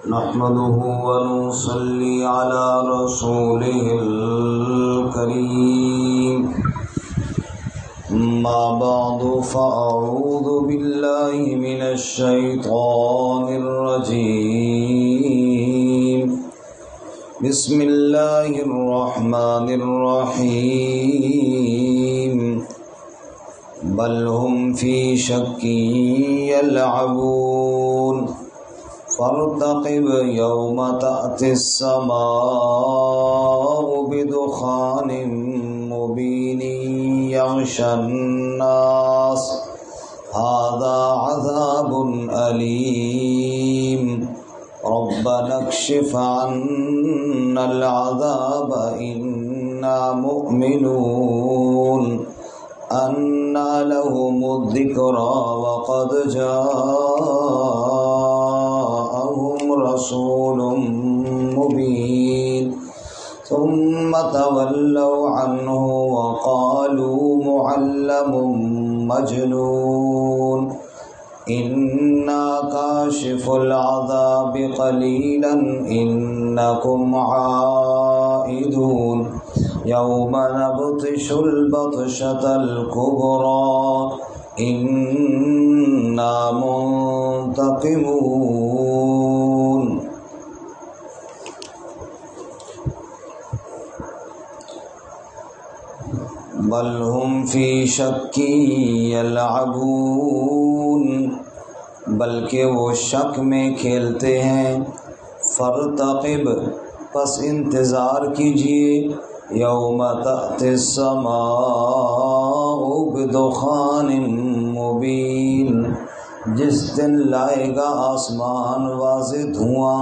نحمده ونصلي على رسوله الكريم ما بعد فأعوذ بالله من الشيطان الرجيم بسم الله الرحمن الرحيم بل هم في شك يلعبون فارتقب يوم تأتي السماء بدخان مبين يغشى الناس هذا عذاب أليم ربنا اكشف عنا العذاب إنا مؤمنون أنى لهم الذكرى وقد جاءهم رسول مبين ثم تولوا عنه وقالوا معلم مجنون إنا كاشف العذاب قليلا إنكم عائدون يوم نبطش البطشة الكبرى إنا منتقمون بل هم في شك يلعبون بلکہ وہ شک میں کھیلتے ہیں. فرتقب پس انتظار کیجیے یوم تأتی السماء بدخان مبین جس دن لائے گا آسمان واضح دھواں.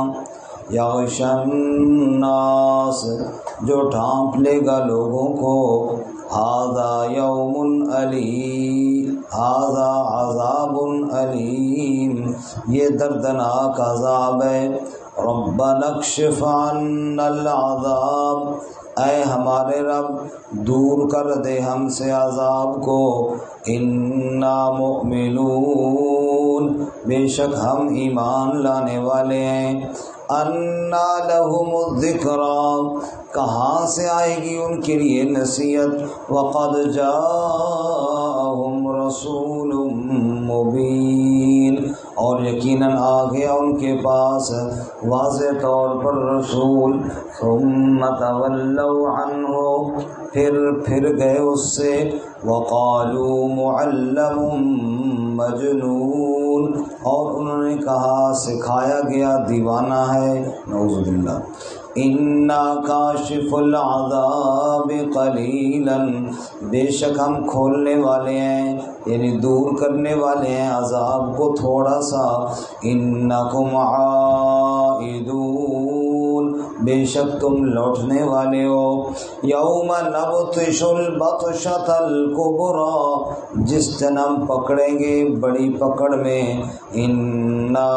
یغشی الناس جو ڈھانپ لے گا لوگوں کو. ھذا یوم علیم ھذا عذاب علیم یہ دردناک عذاب ہے. ربنا اکشف عنا العذاب اے ہمارے رب دور کر دے ہم سے عذاب کو. انا مؤمنون بے شک ہم ایمان لانے والے ہیں. انا لہم الذکریٰ کہاں سے آئے گی ان کے لیے نصیحت. وقد جاءہم رسول مبین اور یقیناً آ گیا ان کے پاس واضح طور پر رسول. ثم تولوا عنہ پھر گئے اس سے. وقالوا معلم مجنون اور انہوں نے کہا سکھایا گیا دیوانہ ہے. نعوذ باللہ. انا کاشف العذاب قلیلا بے شک ہم کھولنے والے ہیں یعنی دور کرنے والے ہیں عذاب کو تھوڑا سا. انکم عائدون بے شک تم لوٹنے والے ہو. یوم نبطش البطشۃ الکبریٰ جس دن ہم پکڑیں گے بڑی پکڑ میں. انا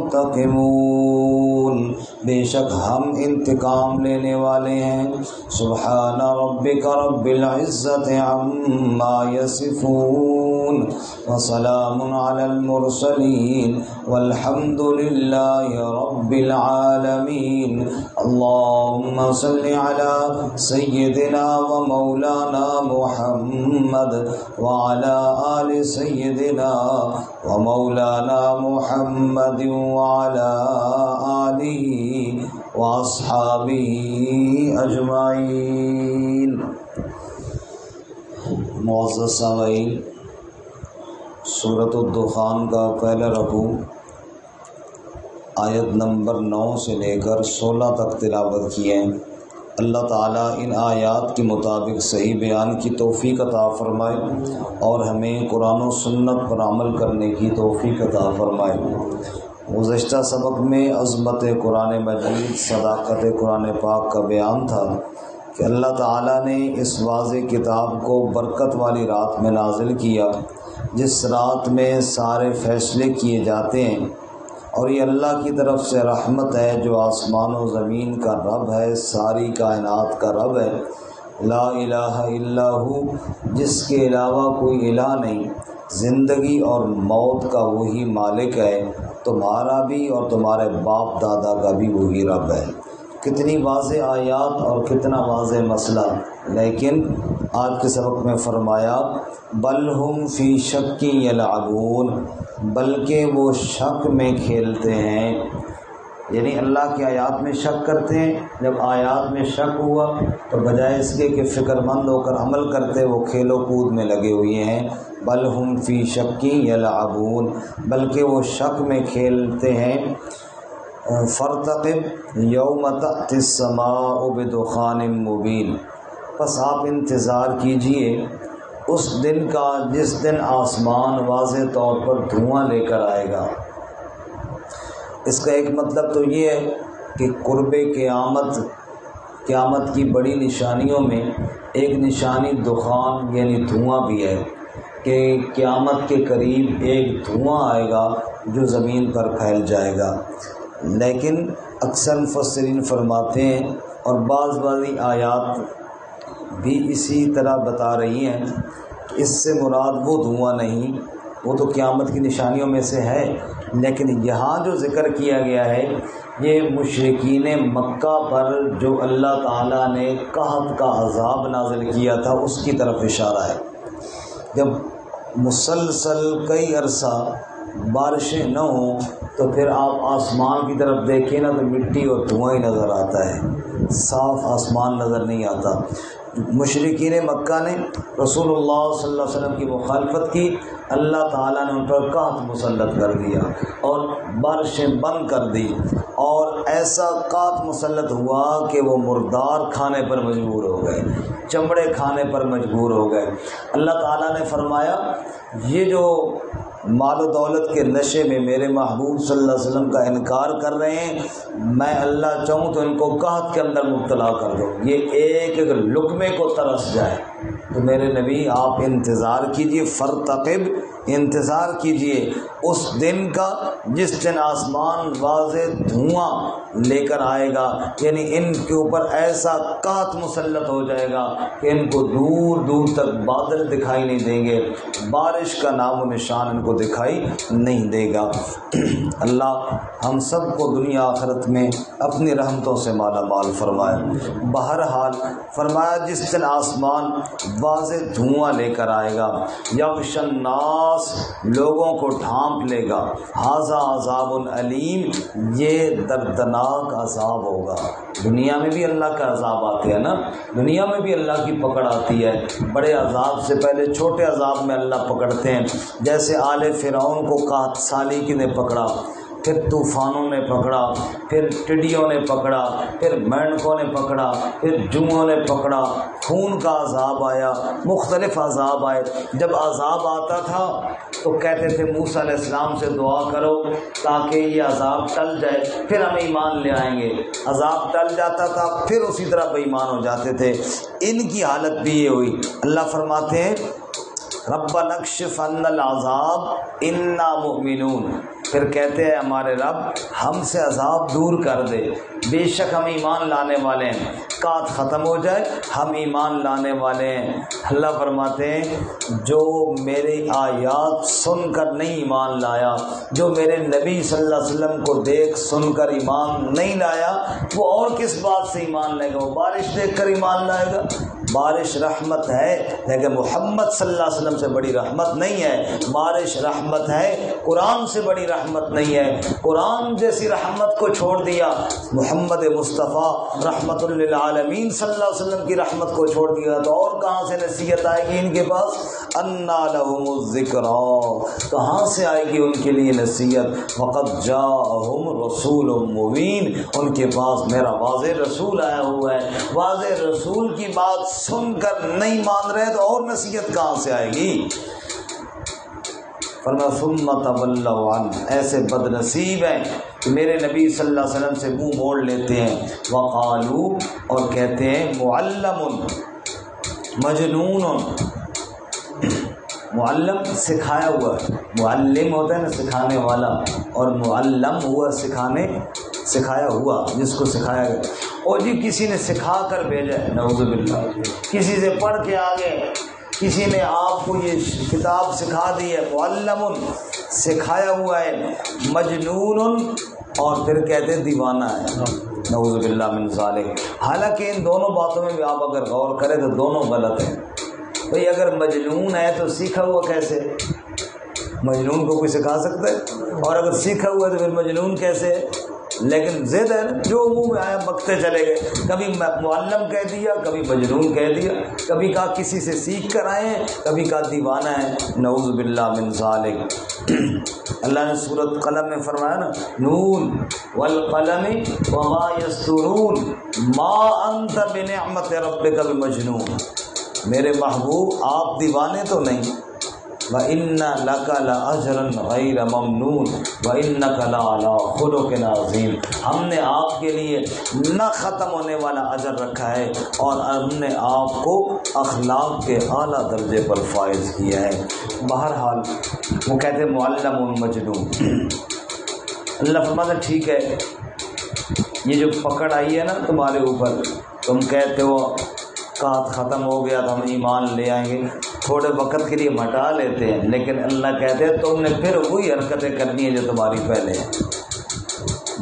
منتقمون بے شک ہم انتقام لینے والے ہیں. سبحان ربک رب العزت عما یصفون وسلام علی المرسلین والحمد للہ رب العالمین. اللهم صل على سيدنا ومولانا محمد وعلى آل سيدنا ومولانا محمد وعلى آله وأصحابه أجمعين. معزز سامعین سورۃ الدخان کا پہلا رکوع آیت نمبر 9 سے لے کر 16 تک تلاوت کی ہے. اللہ تعالیٰ ان آیات کے مطابق صحیح بیان کی توفیق عطا فرمائے اور ہمیں قرآن و سنت پر عمل کرنے کی توفیق عطا فرمائے. گزشتہ سبق میں عظمت قرآن مجید صداقت قرآن پاک کا بیان تھا کہ اللہ تعالیٰ نے اس واضح کتاب کو برکت والی رات میں نازل کیا جس رات میں سارے فیصلے کیے جاتے ہیں اور یہ اللہ کی طرف سے رحمت ہے جو آسمان و زمین کا رب ہے ساری کائنات کا رب ہے. لا الہ الا ہو جس کے علاوہ کوئی الہ نہیں. زندگی اور موت کا وہی مالک ہے. تمہارا بھی اور تمہارے باپ دادا کا بھی وہی رب ہے۔ کتنی واضح آیات اور کتنا واضح مسئلہ، لیکن آج کے سبق میں فرمایا بل ہم فی شک یلعبون، بلکہ وہ شک میں کھیلتے ہیں، یعنی اللہ کی آیات میں شک کرتے ہیں۔ جب آیات میں شک ہوا تو بجائے اس کے کہ فکر مند ہو کر عمل کرتے، وہ کھیل و کود میں لگے ہوئے ہیں۔ بل ہم فی شک یلعبون، بلکہ وہ شک میں کھیلتے ہیں۔ فرتقب یوم تأتی السماء بدخان مبین، پس آپ انتظار کیجئے اس دن کا جس دن آسمان واضح طور پر دھواں لے کر آئے گا۔ اس کا ایک مطلب تو یہ ہے کہ قرب قیامت کی بڑی نشانیوں میں ایک نشانی دخان یعنی دھواں بھی ہے، کہ قیامت کے قریب ایک دھواں آئے گا جو زمین پر پھیل جائے گا۔ لیکن اکثر مفسرین فرماتے ہیں اور بعض آیات بھی اسی طرح بتا رہی ہیں کہ اس سے مراد وہ دھواں نہیں، وہ تو قیامت کی نشانیوں میں سے ہے، لیکن یہاں جو ذکر کیا گیا ہے یہ مشرکین مکہ پر جو اللہ تعالیٰ نے قحط کا عذاب نازل کیا تھا اس کی طرف اشارہ ہے۔ جب مسلسل کئی عرصہ بارشیں نہ ہوں تو پھر آپ آسمان کی طرف دیکھیں نا تو مٹی اور دھواں ہی نظر آتا ہے، صاف آسمان نظر نہیں آتا۔ مشرکین مکہ نے رسول اللہ صلی اللہ علیہ وسلم کی مخالفت کی، اللہ تعالیٰ نے ان پر قحط مسلط کر دیا اور بارشیں بند کر دی، اور ایسا قحط مسلط ہوا کہ وہ مردار کھانے پر مجبور ہو گئے، چمڑے کھانے پر مجبور ہو گئے۔ اللہ تعالیٰ نے فرمایا یہ جو مال و دولت کے نشے میں میرے محبوب صلی اللہ علیہ وسلم کا انکار کر رہے ہیں، میں اللہ چاہوں تو ان کو قحط کے اندر مبتلا کر دوں، یہ ایک ایک لقمے کو ترس جائے۔ تو میرے نبی آپ انتظار کیجئے، فرتقب، انتظار کیجئے اس دن کا جس دن آسمان واضح دھواں لے کر آئے گا، یعنی ان کے اوپر ایسا قحط مسلط ہو جائے گا کہ ان کو دور دور تک بادل دکھائی نہیں دیں گے، بارش کا نام و نشان ان کو دکھائی نہیں دے گا۔ اللہ ہم سب کو دنیا آخرت میں اپنی رحمتوں سے مالا مال فرمائے۔ بہرحال فرمایا جس دن آسمان واضح دھواں لے کر آئے گا، یغش الناس، لوگوں کو ڈھانپ لے گا، ھذا عذاب علیم، یہ دردناک عذاب ہوگا۔ دنیا میں بھی اللہ کا عذاب آتے ہیں نا، دنیا میں بھی اللہ کی پکڑ آتی ہے، بڑے عذاب سے پہلے چھوٹے عذاب میں اللہ پکڑتے ہیں، جیسے آل فرعون کو قحط سالیکی نے پکڑا، پھر طوفانوں نے پکڑا، پھر ٹڈیوں نے پکڑا، پھر مینڈکوں نے پکڑا، پھر جوؤں نے پکڑا، خون کا عذاب آیا، مختلف عذاب آئے۔ جب عذاب آتا تھا تو کہتے تھے موسیٰ علیہ السلام سے دعا کرو تاکہ یہ عذاب ٹل جائے، پھر ہم ایمان لے آئیں گے۔ عذاب ٹل جاتا تھا پھر اسی طرح بے ایمان ہو جاتے تھے۔ ان کی حالت بھی یہ ہوئی۔ اللہ فرماتے ہیں ربنا اکشف عنا العذاب انا مؤمنون، پھر کہتے ہیں ہمارے رب ہم سے عذاب دور کر دے، بے شک ہم ایمان لانے والے ہیں، قحط ختم ہو جائے ہم ایمان لانے والے ہیں۔ اللہ فرماتے ہیں جو میری آیات سن کر نہیں ایمان لایا، جو میرے نبی صلی اللہ علیہ وسلم کو دیکھ سن کر ایمان نہیں لایا، وہ اور کس بات سے ایمان لائے گا؟ وہ بارش دیکھ کر ایمان لائے گا؟ بارش رحمت ہے لیکن محمد صلی اللہ علیہ وسلم سے بڑی رحمت نہیں ہے۔ بارش رحمت ہے، قرآن سے بڑی رحمت نہیں ہے۔ قرآن جیسی رحمت کو چھوڑ دیا، محمد مصطفیٰ رحمت للعالمین صلی اللہ علیہ وسلم کی رحمت کو چھوڑ دیا تو اور کہاں سے نصیحت آئے گی ان کے پاس؟ انا لہم الذکریٰ، کہاں سے آئے گی ان کے لیے نصیحت؟ وقد جاءہم رسول مبین، ان کے پاس میرا واضح رسول آیا ہوا ہے، واضح رسول کی بات سن کر نہیں مان رہے تو اور نصیحت کہاں سے آئے گی؟ فرمایا ثم تولوا عنہ، ایسے بد نصیب ہیں کہ میرے نبی صلی اللہ علیہ وسلم سے منہ موڑ لیتے ہیں۔ وقالو، اور کہتے ہیں معلم مجنون، معلم سکھایا ہوا، معلم ہوتا ہے نا سکھانے والا، اور معلم ہوا سکھایا ہوا، جس کو سکھایا گیا۔ اور جی کسی نے سکھا کر بھیجا ہے، نعوذ باللہ، کسی سے پڑھ کے آگے کسی نے آپ کو یہ کتاب سکھا دی ہے، معلم سکھایا ہوا ہے، مجنون اور پھر کہتے ہیں دیوانہ ہے، نعوذ باللہ من ذالک۔ حالانکہ ان دونوں باتوں میں بھی آپ اگر غور کریں تو دونوں غلط ہیں۔ بھئی اگر مجنون ہے تو سیکھا ہوا کیسے؟ مجنون کو کوئی سکھا سکتا ہے؟ اور اگر سیکھا ہوا ہے تو پھر مجنون کیسے ہے؟ لیکن ضد ہے جو منہ میں آیا بکتے چلے گئے، کبھی معلم کہہ دیا، کبھی مجنون کہہ دیا، کبھی کہا کسی سے سیکھ کر آئے ہیں، کبھی کہا دیوانہ ہے، نعوذ باللہ من ذالک۔ اللہ نے سورۃ قلم میں فرمایا نا، نون والقلم وما یسطرون ما انت بنعمت ربک بمجنون، میرے محبوب آپ دیوانے تو نہیں، وَإِنَّ لَكَ لَأَجْرًا غَيْرَ مَمْنُونٍ وَإِنَّكَ لَعَلَىٰ خُلُقٍ عَظِيمٍ، ہم نے آپ کے لیے نہ ختم ہونے والا اجر رکھا ہے اور ہم نے آپ کو اخلاق کے اعلیٰ درجے پر فائز کیا ہے۔ بہرحال وہ کہتے ہیں معلم مجنون۔ اللہ فرماتا ہے ٹھیک ہے، یہ جو پکڑ آئی ہے نا تمہارے اوپر، تم کہتے ہو کہت ختم ہو گیا تو ہم ایمان لے آئیں گے، تھوڑے وقت کے لیے ہٹا لیتے ہیں، لیکن اللہ کہتے ہیں تم نے پھر وہی حرکتیں کرنی ہیں جو تمہاری پہلے ہیں۔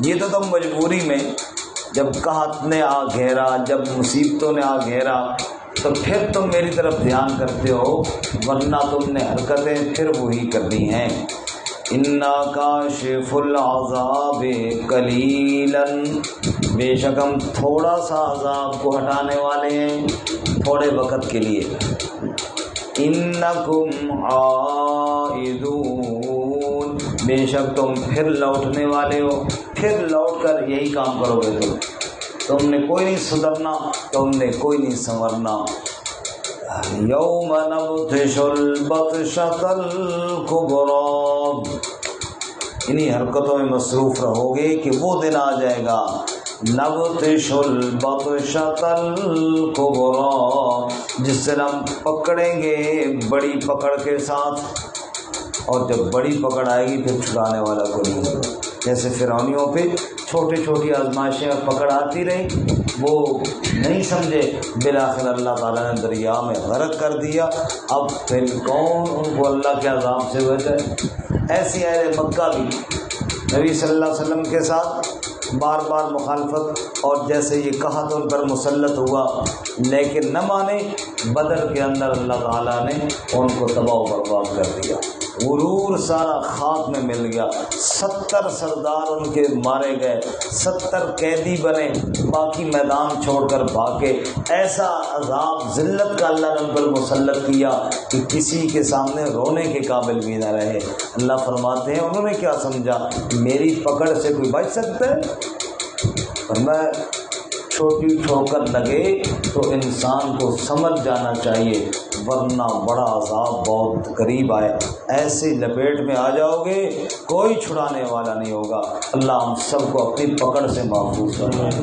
یہ تو تم مجبوری میں جب قحط نے آ گھیرا، جب مصیبتوں نے آ گھیرا تو پھر تم میری طرف دھیان کرتے ہو، ورنہ تم نے حرکتیں پھر وہی کرنی ہیں۔ اِنَّا کَاشِفُ الْعَذَابِ قَلِيلًا، بے شک ہم تھوڑا سا عذاب کو ہٹانے والے ہیں، تھوڑے وقت کے لیے۔ اِنَّكُمْ عَائِدُونَ، بے شک تم پھر لوٹنے والے ہو، پھر لوٹ کر یہی کام کرو گے، تم نے کوئی نہیں سدھرنا، تم نے کوئی نہیں سنورنا۔ یوم نبطش البطشۃ الکبریٰ، انہی حرکتوں میں مصروف رہو گے کہ وہ دن آ جائے گا، نبطش البطشۃ الکبریٰ، جس سے ہم پکڑیں گے بڑی پکڑ کے ساتھ، اور جب بڑی پکڑ آئے گی پھر چھڑانے والا کوئی نہیں۔ جیسے فرعونیوں پہ چھوٹی چھوٹی آزمائشیں پکڑ آتی رہی، وہ نہیں سمجھے، بالآخر اللہ تعالیٰ نے دریا میں غرق کر دیا، اب پھر کون ان کو اللہ کے عذاب سے بچائے۔ ایسی اہل مکہ بھی نبی صلی اللہ علیہ وسلم کے ساتھ بار بار مخالفت، اور جیسے یہ قحط ان پر مسلط ہوا لیکن نہ مانے، بدر کے اندر اللہ تعالیٰ نے ان کو تباہ و برباد کر دیا، غرور سارا خاک میں مل گیا، 70 سردار ان کے مارے گئے، 70 قیدی بنے، باقی میدان چھوڑ کر بھاگے۔ ایسا عذاب ذلت کا اللہ نے ان پر مسلط کیا کہ کسی کے سامنے رونے کے قابل بھی نہ رہے۔ اللہ فرماتے ہیں انہوں نے کیا سمجھا میری پکڑ سے کوئی بچ سکتا ہے؟ فرمایا چھوٹی ٹھوکر لگے تو انسان کو سمجھ جانا چاہیے، ورنہ بڑا عذاب بہت قریب آئے، ایسے لپیٹ میں آ جاؤ گے کوئی چھڑانے والا نہیں ہوگا۔ اللہ ہم سب کو اپنی پکڑ سے محفوظ فرمائے۔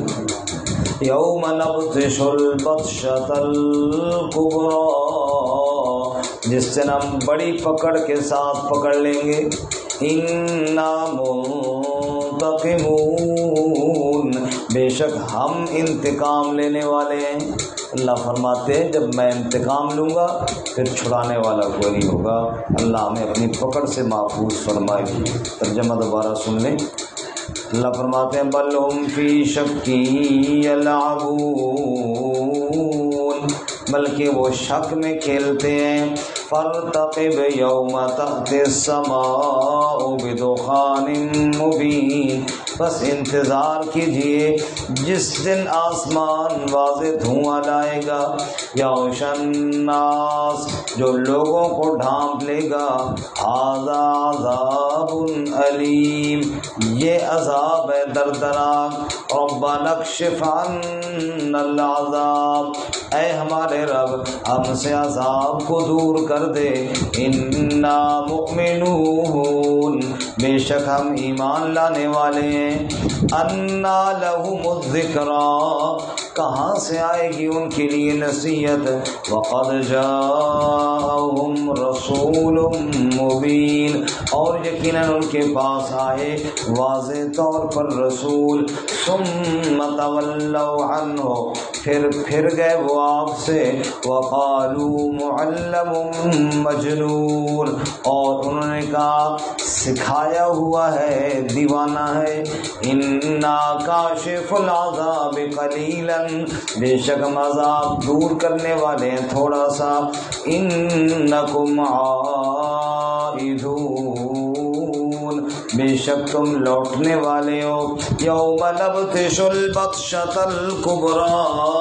یوم نبطش البطشۃ الکبریٰ، جس دن ہم بڑی پکڑ کے ساتھ پکڑ لیں گے، اِنَّا مُنتَقِمُونَ، بے شک ہم انتقام لینے والے ہیں۔ اللہ فرماتے ہیں جب میں انتقام لوں گا پھر چھڑانے والا کوئی نہیں ہوگا۔ اللہ ہمیں اپنی پکڑ سے محفوظ فرمائے۔ ترجمہ دوبارہ سن لیں۔ اللہ فرماتے ہیں بل ہم فی شک یلعبون، بلکہ وہ شک میں کھیلتے ہیں۔ فارتقب یوم تأتی السماء بدخان مبین، بس انتظار کیجئے جس دن آسمان واضح دھواں لائے گا، یغشی الناس، جو لوگوں کو ڈھانپ لے گا، ھذا عذاب علیم، یہ عذاب ہے دردناک۔ ربنا اکشف عنا العذاب، اے ہمارے رب ہم سے عذاب کو دور کر دے۔ انا مؤمنون، بے شک ہم ایمان لانے والے ہیں۔ انا لہم الذکریٰ، کہاں سے آئے گی ان کے لیے نصیحت؟ وَقَدْ جَاءَهُمْ رَسُولٌ مُبِينٌ، اور یقیناً ان کے پاس آئے واضح طور پر رسول، ثُمَّ تَوَلَّوْا عَنْهُ، پھر گئے وہ آپ سے، وَقَالُوا مُعَلَّمٌ مَجْنُونٌ، اور انہوں نے کہا سکھایا ہوا ہے، دیوانہ ہے، اِنَّا کَاشِفُ الْعَذَابِ قَلِيلًا، بے شک ہم عذاب دور کرنے والے ہیں تھوڑا سا، اِنَّكُمْ عَائِدُونَ، بے شک تم لوٹنے والے ہو، یَوْمَ نَبْطِشُ الْبَطْشَةَ الْكُبْرَىٰ۔